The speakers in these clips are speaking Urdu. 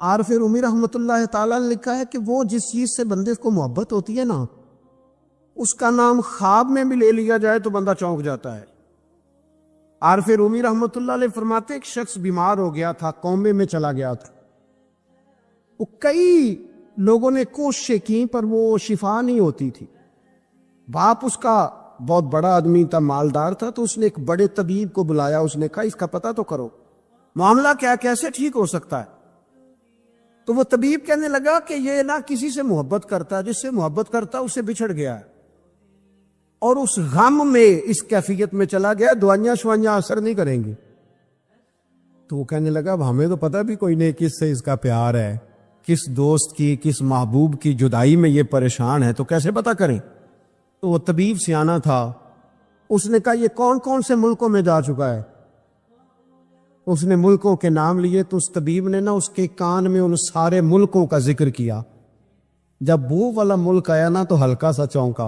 عارف رومی رحمۃ اللہ تعالیٰ نے لکھا ہے کہ وہ جس چیز سے بندے کو محبت ہوتی ہے نا، اس کا نام خواب میں بھی لے لیا جائے تو بندہ چونک جاتا ہے۔ عارف رومی رحمۃ اللہ علیہ فرماتے ایک شخص بیمار ہو گیا تھا، کومے میں چلا گیا تھا، وہ کئی لوگوں نے کوششیں کی پر وہ شفا نہیں ہوتی تھی۔ باپ اس کا بہت بڑا آدمی تھا، مالدار تھا، تو اس نے ایک بڑے طبیب کو بلایا، اس نے کہا اس کا پتہ تو کرو معاملہ کیا، کیسے ٹھیک ہو سکتا ہے۔ تو وہ طبیب کہنے لگا کہ یہ نہ کسی سے محبت کرتا، جس سے محبت کرتا اس سے بچھڑ گیا ہے، اور اس غم میں اس کیفیت میں چلا گیا، دوائیاں شوائیاں اثر نہیں کریں گی۔ تو وہ کہنے لگا اب ہمیں تو پتہ بھی کوئی نہیں کس سے اس کا پیار ہے، کس دوست کی، کس محبوب کی جدائی میں یہ پریشان ہے، تو کیسے پتہ کریں۔ تو وہ طبیب سیانہ تھا، اس نے کہا یہ کون کون سے ملکوں میں جا چکا ہے۔ اس نے ملکوں کے نام لیے تو اس طبیب نے نا اس کے کان میں ان سارے ملکوں کا ذکر کیا۔ جب وہ والا ملک آیا نا تو ہلکا سا چونکا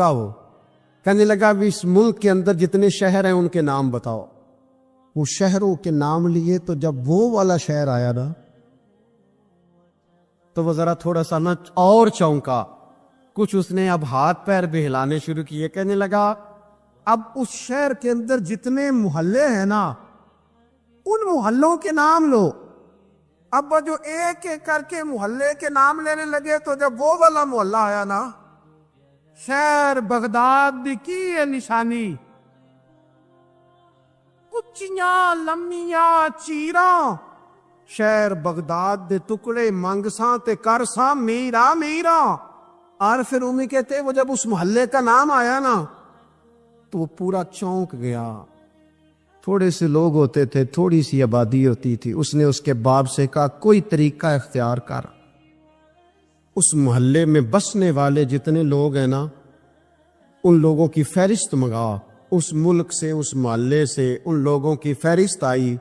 وہ، کہنے لگا اب اس ملک کے اندر جتنے شہر ہیں ان کے نام بتاؤ۔ وہ شہروں کے نام لیے تو جب وہ والا شہر آیا نا تو وہ ذرا تھوڑا سا نا اور چونکا، کچھ اس نے اب ہاتھ پیر بھی ہلانے شروع کیے، کہنے لگا اب اس شہر کے اندر جتنے محلے ہیں نا ان محلوں کے نام لو۔ اب جو ایک ایک کر کے محلے کے نام لینے لگے تو جب وہ والا محلہ آیا نا، شہر بغداد کی ہے نشانی، کچیاں لمیاں چیراں، شہر بغداد دے ٹکڑے منگساں تے کرساں میرا میرا۔ عارف رومی کہتے وہ جب اس محلے کا نام آیا نا تو وہ پورا چونک گیا۔ تھوڑے سے لوگ ہوتے تھے، تھوڑی سی آبادی ہوتی تھی، اس نے اس کے باپ سے کہا کوئی طریقہ اختیار کر، اس محلے میں بسنے والے جتنے لوگ ہیں نا ان لوگوں کی فہرست منگا۔ اس ملک سے، اس محلے سے ان لوگوں کی فہرست آئی۔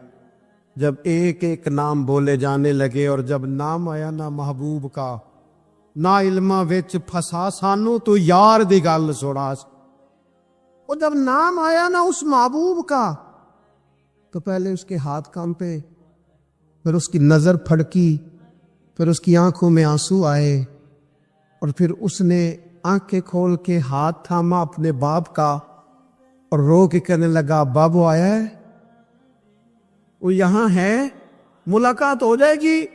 جب ایک ایک نام بولے جانے لگے اور جب نام آیا نا محبوب کا، نا علمہ وچ پھسا سانو تو یار دی گل سوڑا۔ اور جب نام آیا نا اس محبوب کا تو پہلے اس کے ہاتھ کانپے، پھر اس کی نظر پھڑکی، پھر اس کی آنکھوں میں آنسو آئے، اور پھر اس نے آنکھیں کھول کے ہاتھ تھاما اپنے باپ کا اور رو کے کہنے لگا بابو آیا ہے، وہ یہاں ہے، ملاقات ہو جائے گی۔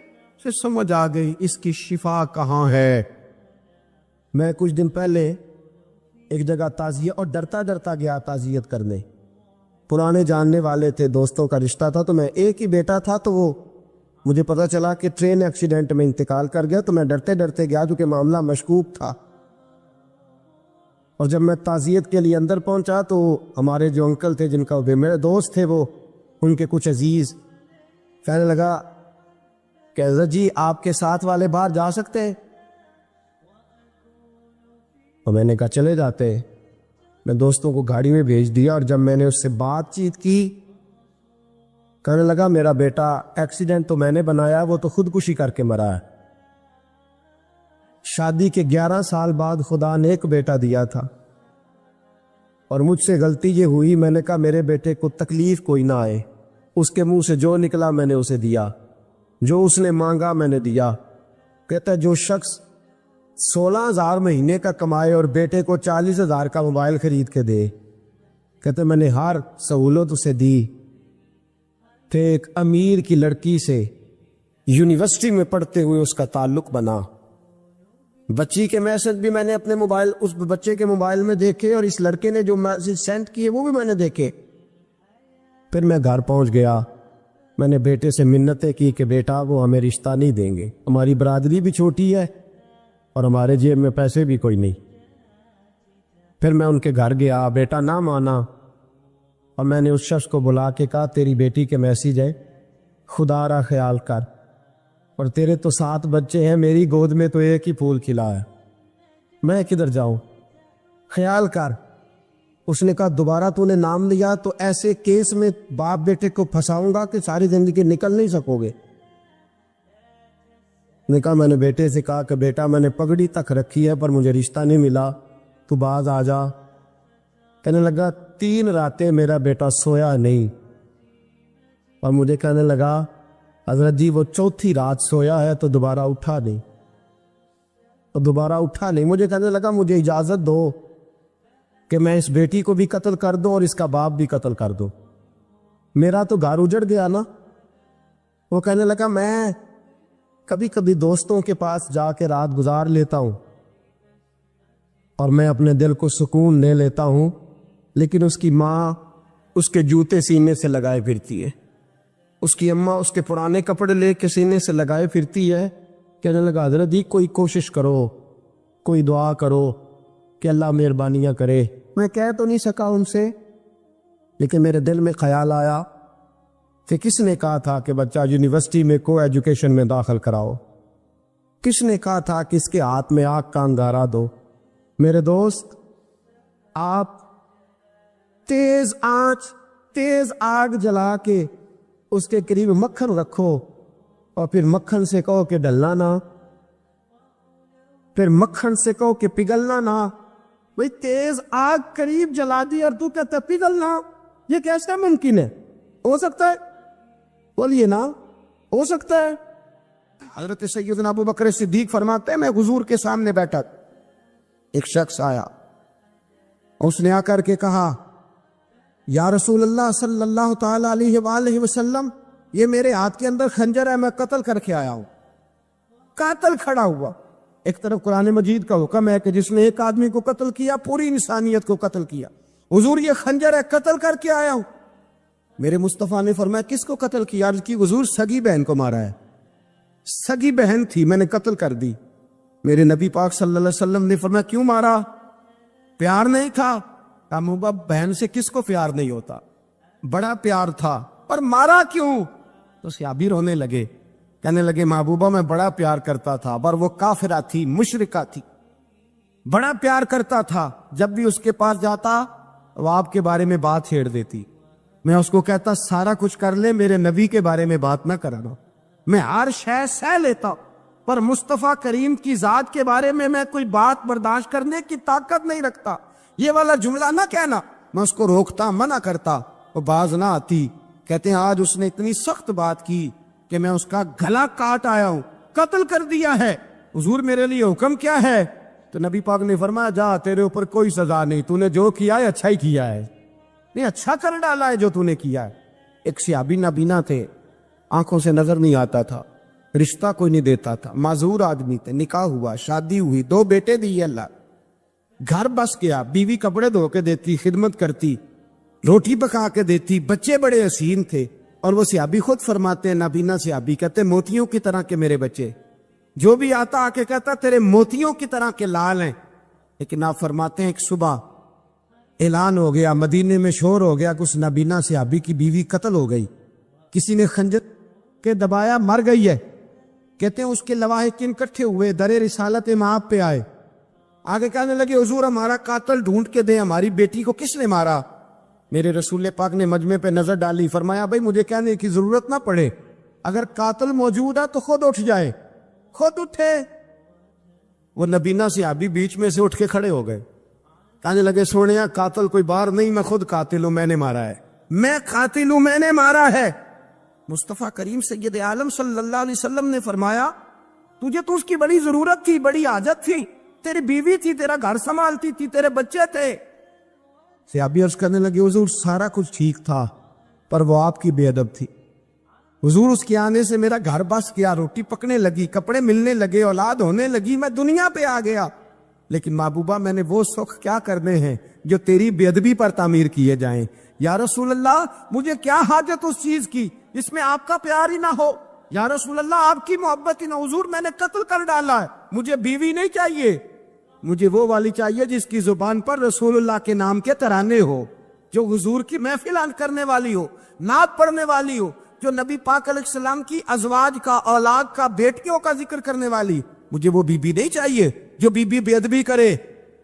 پھر سمجھ آ گئی اس کی شفا کہاں ہے۔ میں کچھ دن پہلے ایک جگہ تعزیت، اور ڈرتا ڈرتا گیا تعزیت کرنے، پرانے جاننے والے تھے، دوستوں کا رشتہ تھا، تو میں ایک ہی بیٹا تھا، تو وہ مجھے پتا چلا کہ ٹرین ایکسیڈنٹ میں انتقال کر گیا، تو میں ڈرتے ڈرتے گیا کیونکہ معاملہ مشکوک تھا۔ اور جب میں تعزیت کے لیے اندر پہنچا تو ہمارے جو انکل تھے، جن کا میرے دوست تھے، وہ ان کے کچھ عزیز، کہنے لگا کہ حضرت جی آپ کے ساتھ والے باہر جا سکتے ہیں؟ اور میں نے کہا چلے جاتے۔ میں دوستوں کو گاڑی میں بھیج دیا، اور جب میں نے اس سے بات چیت کی، کہنے لگا میرا بیٹا ایکسیڈنٹ تو میں نے بنایا، وہ تو خودکشی کر کے مرا ہے۔ شادی کے 11 سال بعد خدا نے ایک بیٹا دیا تھا، اور مجھ سے غلطی یہ ہوئی، میں نے کہا میرے بیٹے کو تکلیف کوئی نہ آئے، اس کے منہ سے جو نکلا میں نے اسے دیا، جو اس نے مانگا میں نے دیا۔ کہتا ہے جو شخص 16,000 مہینے کا کمائے اور بیٹے کو 40,000 کا موبائل خرید کے دے، کہتے میں نے ہر سہولت اسے دی۔ پھر ایک امیر کی لڑکی سے یونیورسٹی میں پڑھتے ہوئے اس کا تعلق بنا، بچی کے میسج بھی میں نے اپنے موبائل، اس بچے کے موبائل میں دیکھے، اور اس لڑکے نے جو میسج سینڈ کیے وہ بھی میں نے دیکھے۔ پھر میں گھر پہنچ گیا، میں نے بیٹے سے منتیں کی کہ بیٹا وہ ہمیں رشتہ نہیں دیں گے، ہماری برادری بھی چھوٹی ہے اور ہمارے جیب میں پیسے بھی کوئی نہیں۔ پھر میں ان کے گھر گیا، بیٹا نہ مانا، اور میں نے اس شخص کو بلا کے کہا تیری بیٹی کے میسیج ہے، خدا را خیال کر، اور تیرے تو 7 بچے ہیں، میری گود میں تو ایک ہی پھول کھلا ہے، میں کدھر جاؤں، خیال کر۔ اس نے کہا دوبارہ تو نے نام لیا تو ایسے کیس میں باپ بیٹے کو پھنساؤں گا کہ ساری زندگی نکل نہیں سکو گے۔ نے کہا میں نے بیٹے سے کہا کہ بیٹا میں نے پگڑی تک رکھی ہے پر مجھے رشتہ نہیں ملا، تو باز آ جا۔ کہنے لگا 3 راتیں میرا بیٹا سویا نہیں، اور مجھے کہنے لگا حضرت جی وہ چوتھی رات سویا ہے تو دوبارہ اٹھا نہیں، مجھے کہنے لگا مجھے اجازت دو کہ میں اس بیٹی کو بھی قتل کر دوں اور اس کا باپ بھی قتل کر دوں، میرا تو گھر اجڑ گیا نا۔ وہ کہنے لگا میں کبھی کبھی دوستوں کے پاس جا کے رات گزار لیتا ہوں اور میں اپنے دل کو سکون لے لیتا ہوں، لیکن اس کی ماں اس کے جوتے سینے سے لگائے پھرتی ہے، اس کی اماں اس کے پرانے کپڑے لے کے سینے سے لگائے پھرتی ہے۔ کہنے لگا حضرت جی کوئی کوشش کرو، کوئی دعا کرو کہ اللہ مہربانیاں کرے۔ میں کہہ تو نہیں سکا ان سے، لیکن میرے دل میں خیال آیا کہ کس نے کہا تھا کہ بچہ یونیورسٹی میں کو ایجوکیشن میں داخل کراؤ، کس نے کہا تھا کہ اس کے ہاتھ میں آگ کا انگارہ دو۔ میرے دوست، آپ تیز آنچ تیز آگ جلا کے اس کے قریب مکھن رکھو اور پھر مکھن سے کہو کہ ڈلنا نہ، پھر مکھن سے کہو کہ پگھلنا نہ۔ بھئی تیز آگ قریب جلا دی اور تو کہتا ہے پگھلنا، یہ کیسا ممکن ہے؟ ہو سکتا ہے؟ بولیے نا، ہو سکتا ہے؟ حضرت سیدنا ابو بکر صدیق فرماتے ہیں میں حضور کے سامنے بیٹھا، ایک شخص آیا، اس نے آ کر کے کہا یا رسول اللہ صلی اللہ تعالی علیہ وآلہ وسلم، یہ میرے ہاتھ کے اندر خنجر ہے، میں قتل کر کے آیا ہوں۔ قاتل کھڑا ہوا، ایک طرف قرآن مجید کا حکم ہے کہ جس نے ایک آدمی کو قتل کیا پوری انسانیت کو قتل کیا، حضور یہ خنجر ہے، قتل کر کے آیا ہوں۔ میرے مصطفیٰ نے فرمایا کس کو قتل کیا؟ عرض کی حضور سگی بہن کو مارا ہے، سگی بہن تھی، میں نے قتل کر دی۔ میرے نبی پاک صلی اللہ علیہ وسلم نے فرمایا کیوں مارا؟ پیار نہیں تھا؟ محبوبہ بہن سے کس کو پیار نہیں ہوتا، بڑا پیار تھا، پر مارا کیوں؟ تو صحابی رونے لگے، کہنے لگے محبوبہ میں بڑا پیار کرتا تھا، پر وہ کافرہ تھی، مشرکہ تھی، بڑا پیار کرتا تھا، جب بھی اس کے پاس جاتا وہ آپ کے بارے میں بات چھیڑ دیتی، میں اس کو کہتا سارا کچھ کر لے میرے نبی کے بارے میں بات نہ کرانا، میں ہر شے سہ لیتا، پر مصطفیٰ کریم کی ذات کے بارے میں کوئی بات برداشت کرنے کی طاقت نہیں رکھتا، یہ والا جملہ نہ کہنا۔ میں اس کو روکتا، منع کرتا، وہ باز نہ آتی۔ کہتے ہیں آج اس نے اتنی سخت بات کی کہ میں اس کا گلا کاٹ آیا ہوں، قتل کر دیا ہے۔ حضور میرے لیے حکم کیا ہے؟ تو نبی پاک نے فرمایا جا، تیرے اوپر کوئی سزا نہیں، تو نے جو کیا ہے اچھا ہی کیا ہے، نہیں اچھا کر ڈالا ہے جو تو نے کیا ہے۔ ایک صحابی نابینا تھے، آنکھوں سے نظر نہیں آتا تھا، رشتہ کوئی نہیں دیتا تھا، معذور آدمی تھے، نکاح ہوا، شادی ہوئی، 2 بیٹے دیے اللہ، گھر بس گیا، بیوی کپڑے دھو کے دیتی، خدمت کرتی، روٹی پکا کے دیتی، بچے بڑے حسین تھے، اور وہ صحابی خود فرماتے ہیں، نابینا صحابی کہتے ہیں موتیوں کی طرح کے میرے بچے، جو بھی آتا آ کے کہتا تیرے موتیوں کی طرح کے لال ہیں۔ لیکن آپ فرماتے ہیں ایک صبح اعلان ہو گیا، مدینے میں شور ہو گیا کہ اس نابینا صحابی کی بیوی قتل ہو گئی، کسی نے خنجر کے دبایا، مر گئی ہے۔ کہتے ہیں اس کے لواحقین اکٹھے ہوئے، در رسالت امام پہ آئے، آگے کہنے لگے حضور ہمارا قاتل ڈھونڈ کے دیں، ہماری بیٹی کو کس نے مارا؟ میرے رسول پاک نے مجمع پہ نظر ڈالی، فرمایا بھائی مجھے کہنے کی ضرورت نہ پڑے، اگر قاتل موجود ہے تو خود اٹھ جائے۔ خود اٹھے، وہ نبینا صحابی بیچ میں سے اٹھ کے کھڑے ہو گئے، کہنے لگے سونیا قاتل کوئی باہر نہیں، میں خود قاتل ہوں، میں نے مارا ہے، میں قاتل ہوں، میں نے مارا ہے۔ مصطفیٰ کریم سید عالم صلی اللہ علیہ وسلم نے فرمایا تجھے تو اس کی بڑی ضرورت تھی، بڑی حاجت تھی، تیری بیوی تھی، تیرا گھر سنبھالتی تھی، تیرے بچے تھے۔ صحابی عرض کرنے لگے حضور سارا کچھ ٹھیک تھا، پر وہ آپ کی بے ادب تھی، حضور اس کے آنے سے میرا گھر بس گیا، روٹی پکنے لگی، کپڑے ملنے لگے، اولاد ہونے لگی، میں دنیا پہ آ گیا، لیکن محبوبہ میں نے وہ سکھ کیا کرنے ہیں جو تیری بے ادبی پر تعمیر کیے جائیں۔ یا رسول اللہ مجھے کیا حاجت اس چیز کی جس میں آپ کا پیار ہی نہ ہو، یا رسول اللہ آپ کی محبت ہی نہ، حضور میں نے قتل کر ڈالا ہے، مجھے بیوی نہیں چاہیے، مجھے وہ والی چاہیے جس کی زبان پر رسول اللہ کے نام کے ترانے ہو، جو حضور کی محفل کرنے والی ہو، نعت پڑھنے والی ہو، جو نبی پاک علیہ السلام کی ازواج کا، اولاد کا، بیٹیوں کا ذکر کرنے والی۔ مجھے وہ بی بی نہیں چاہیے جو بی بی بے ادبی کرے۔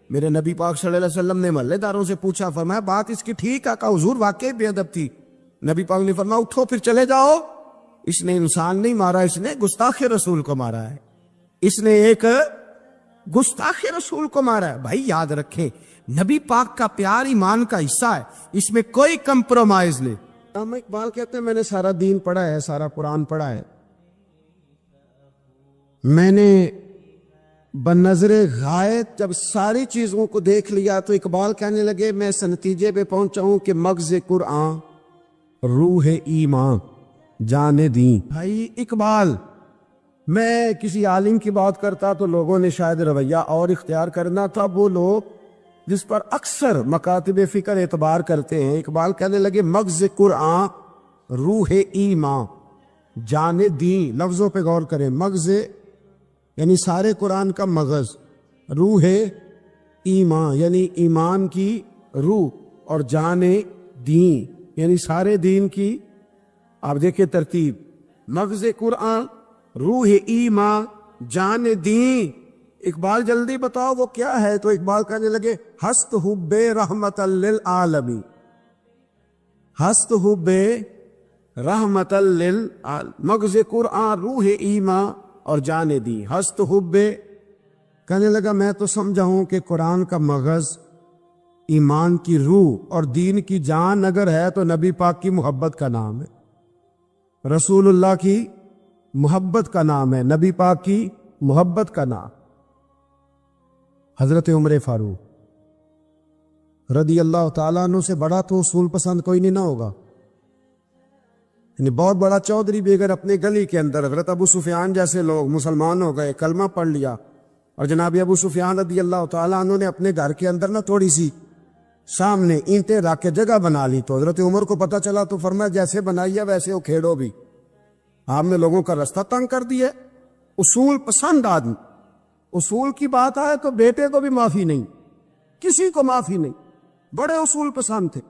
میرے نبی پاک صلی اللہ علیہ وسلم نے محلے داروں سے پوچھا، فرمایا بات اس کی ٹھیک ہے؟ کہا حضور واقعی بے ادب تھی۔ نبی پاک نے فرمایا اٹھو پھر چلے جاؤ، اس نے انسان نہیں مارا، اس نے گستاخ رسول کو مارا ہے، اس نے ایک گستاخ رسول کو مارا ہے۔ بھائی یاد رکھیں نبی پاک کا پیار ایمان کا حصہ ہے، اس میں کوئی کمپرومائز نہیں۔ علامہ اقبال کہتے ہیں میں نے سارا دین پڑھا ہے، سارا قرآن پڑھا ہے، میں نے بنظر غائب جب ساری چیزوں کو دیکھ لیا تو اقبال کہنے لگے میں اس نتیجے پہ پہنچا ہوں کہ مغز قرآن روح ایمان جان دین. بھائی اقبال، میں کسی عالم کی بات کرتا تو لوگوں نے شاید رویہ اور اختیار کرنا تھا. وہ لوگ جس پر اکثر مکاتب فکر اعتبار کرتے ہیں، اقبال کہنے لگے مغز قرآن روح ایمان جان دین. لفظوں پہ غور کریں. مغز یعنی سارے قرآن کا مغز، روح ایمان یعنی ایمان کی روح، اور جان دین یعنی سارے دین کی. آپ دیکھیں ترتیب، مغز قرآن روح ایمان جان دین. اقبال جلدی بتاؤ وہ کیا ہے؟ تو اقبال کہنے لگے ہست حب رحمت للعالمین، ہست حب رحمت للعالمین. مغز قرآن روح ایمان اور جان دی. ہست حب، کہنے لگا میں تو سمجھا ہوں کہ قرآن کا مغز ایمان کی روح اور دین کی جان اگر ہے تو نبی پاک کی محبت کا نام ہے، رسول اللہ کی محبت کا نام ہے، نبی پاک کی محبت کا نام. حضرت عمر فاروق رضی اللہ تعالیٰ عنہ سے بڑا تو اصول پسند کوئی نہیں نہ ہوگا. یعنی بہت بڑا چودھری بھی اگر اپنے گلی کے اندر حضرت ابو سفیان جیسے لوگ مسلمان ہو گئے، کلمہ پڑھ لیا، اور جناب ابو سفیان رضی اللہ تعالیٰ عنہ نے اپنے گھر کے اندر نہ تھوڑی سی سامنے اینٹیں رکھ کے جگہ بنا لی، تو حضرت عمر کو پتہ چلا تو فرمایا جیسے بنائی ہے ویسے وہ کھیڑو بھی. آپ نے لوگوں کا رستہ تنگ کر دیا. اصول پسند آدمی. اصول کی بات آئے تو بیٹے کو بھی معافی نہیں، کسی کو معافی نہیں. بڑے اصول پسند تھے.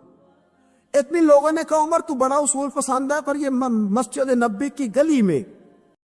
اتنی لوگوں نے کہا عمر تو بڑا اصول پسند ہے، پر یہ مسجد نبی کی گلی میں